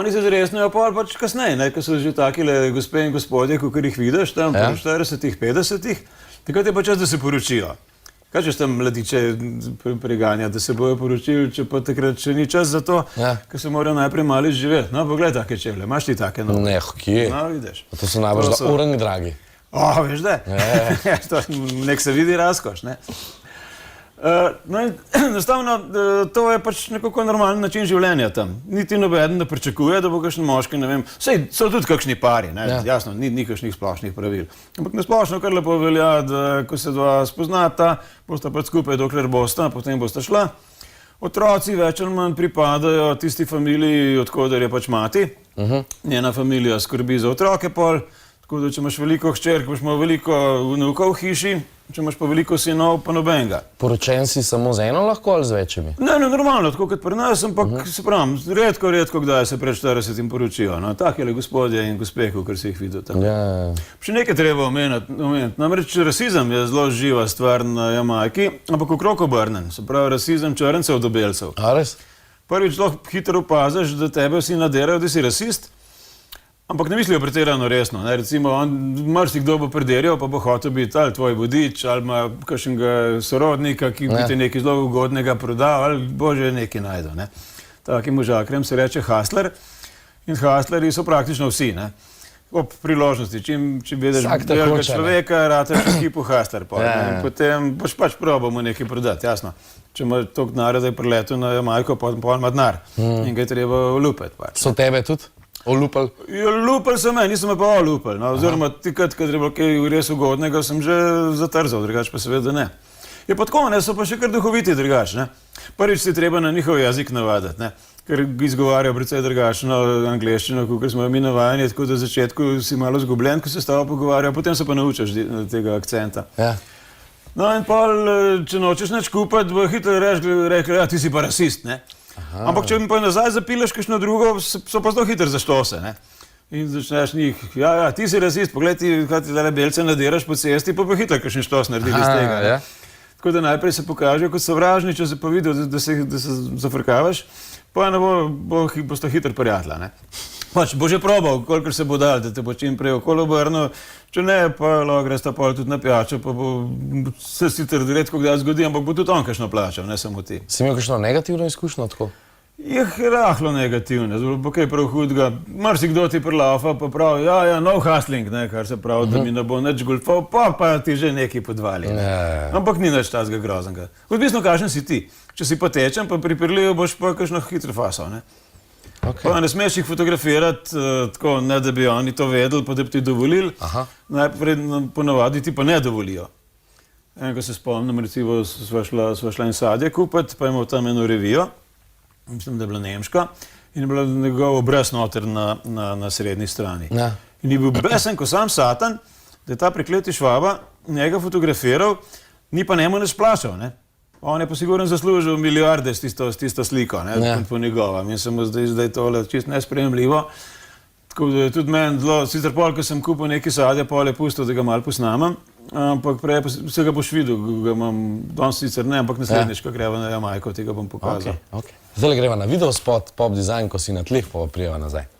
Oni se zresnijo pač kasneje, ne, ko so že takile gospe in gospodje, kakor jih vidiš tam po 40-ih, 50-ih, takrat je pa čas, da se poročijo. Kaj češ tam mladiče preganja, da se bojo poročili, če pa takrat še ni čas za to, ker se morajo najprej mali živeti. No, poglej take čevlje, imaš ti take noge? Ne, kje? No, vidiš. To so najbolj za orang dragi. Veš da? Nek se vidi razkoš, ne? No in enostavno, to je pač nekako normalen način življenja tam. Niti nobeden ne pričakuje, da bo kakšen moški, ne vem, sej so tudi kakšni pari, ne, jasno, ni kakšnih splošnih pravil. Ampak nasplošno kar lepo velja, da ko se dva spoznata, bosta pač skupaj, dokler bosta, potem bosta šla. Otroci več ali manj pripadajo tisti familiji, odkoder je pač mati. Njena familija skrbi za otroke pol, tako da če imaš veliko hčerk, boš imel veliko vnukov v hiši, če imaš pa veliko sinov, pa nobenega. Poročen si samo z eno lahko ali z večjimi? Ne, normalno, tako kot pri nas, ampak se pravim, redko kdaj se pred 40 poročijo. No, takele gospodje in gospe, kakor si jih videl tam. Še nekaj treba omeniti. Namreč rasizem je zelo živa stvar na Jamajki, ampak okrog obrnen. Se pravi, rasizem črncev do belcev. A res? Prvič lahko hitro opaziš, da tebe vsi naderajo, da si rasist. Ampak ne mislijo pretirano resno. Recimo, marsikdo bo prederjal, pa bo hotel biti ali tvoj vodič, ali ima kakšnega sorodnika, ki bi ti nekaj zelo ugodnega prodal, ali bože nekaj najde. Takim možakrem se reče hustler in hustlerji so praktično vsi. Ob priložnosti, če vidiš belega človeka, rateš ekipu hustler. Potem boš pač probal mu nekaj prodati, jasno. Če ima toliko denarja, da je priletel na Jamajko, potem ima denar in ga je treba olupiti. So tebe tudi? Olupal? Lupal sem nisem pa olupal. Oziroma, tikrat, kad je bilo kaj res ugodnega, sem že zatrzal, drugače pa seveda ne. Je pa tako, so pa še kar duhoviti drugače. Prvič si treba na njihov jezik navaditi, ker izgovarjajo precej drugačno angleščino, kakor smo mi navajeni, tako da v začetku si malo zgubljen, ko se s tabo pogovarjajo, potem se pa naučiš tega akcenta. No in pol, če nočeš nič kupati, bo hitro rekli, ja, ti si pa rasist, ne. Ampak če mi pa nazaj zapileš kakšno drugo, so pa zelo hitro zaštose, ne. In začneš njih, ja, ti si rasist, pogled ti, kaj ti tale belce nadiraš po cesti, pa hitro kakšen štos naredili iz tega. Tako da najprej se pokažejo kot sovražni, če se pa vidijo, da se zafrkavaš, pa bosta hitro prijatelja, ne. Pač bo že probal, kolikor se bo dal, da te bo čim prej okolo obrnil, če ne, pa lahko greš ta pol tudi na pijačo, pa se sicer redko kdaj zgodi, ampak bo tudi on kakšno plačal, ne samo ti. Si imel kakšno negativno izkušnjo tako? Je rahlo negativno, bo kaj prav hudega. Marsikdo ti prelaufa, pa pravi, ja, no hustling, kar se pravi, da mi ne bo nič golfal, pa ti že nekaj podvali. Ampak ni nič tazga groznega. Odvisno, kakšen si ti. Če si pa tečen, pa pri prilivu boš pa kakšno hitro fasal, ne. Pa ne smeš jih fotografirati, tako, ne da bi oni to vedeli, pa da bi ti dovolili. Najprej ponavadi ti pa ne dovolijo. Ko se spomnim, recimo, sva šla in sadje kupiti, pa imel tam eno revijo, mislim, da je bila nemška, in je bila njegov obraz noter na srednji strani. In je bil besen, ko sam satan, da je ta prekleti Švaba njega fotografiral, ni pa njemu ne splačal, ne. On je pa sigurno zaslužil milijarde s tisto sliko, po njegovem. In se mu zdaj tole čisto nesprejemljivo. Tako da je tudi meni zelo, sicer pol, ko sem kupil neki sadje, pol je pustil, da ga malo posnamem, ampak prej se ga boš videl, ga imam, danes sicer ne, ampak naslednjič, ko greva na Jamajko, ti ga bom pokazal. Zdaj greva na videospot Pop Design, ko si na tleh, pa prijeva nazaj.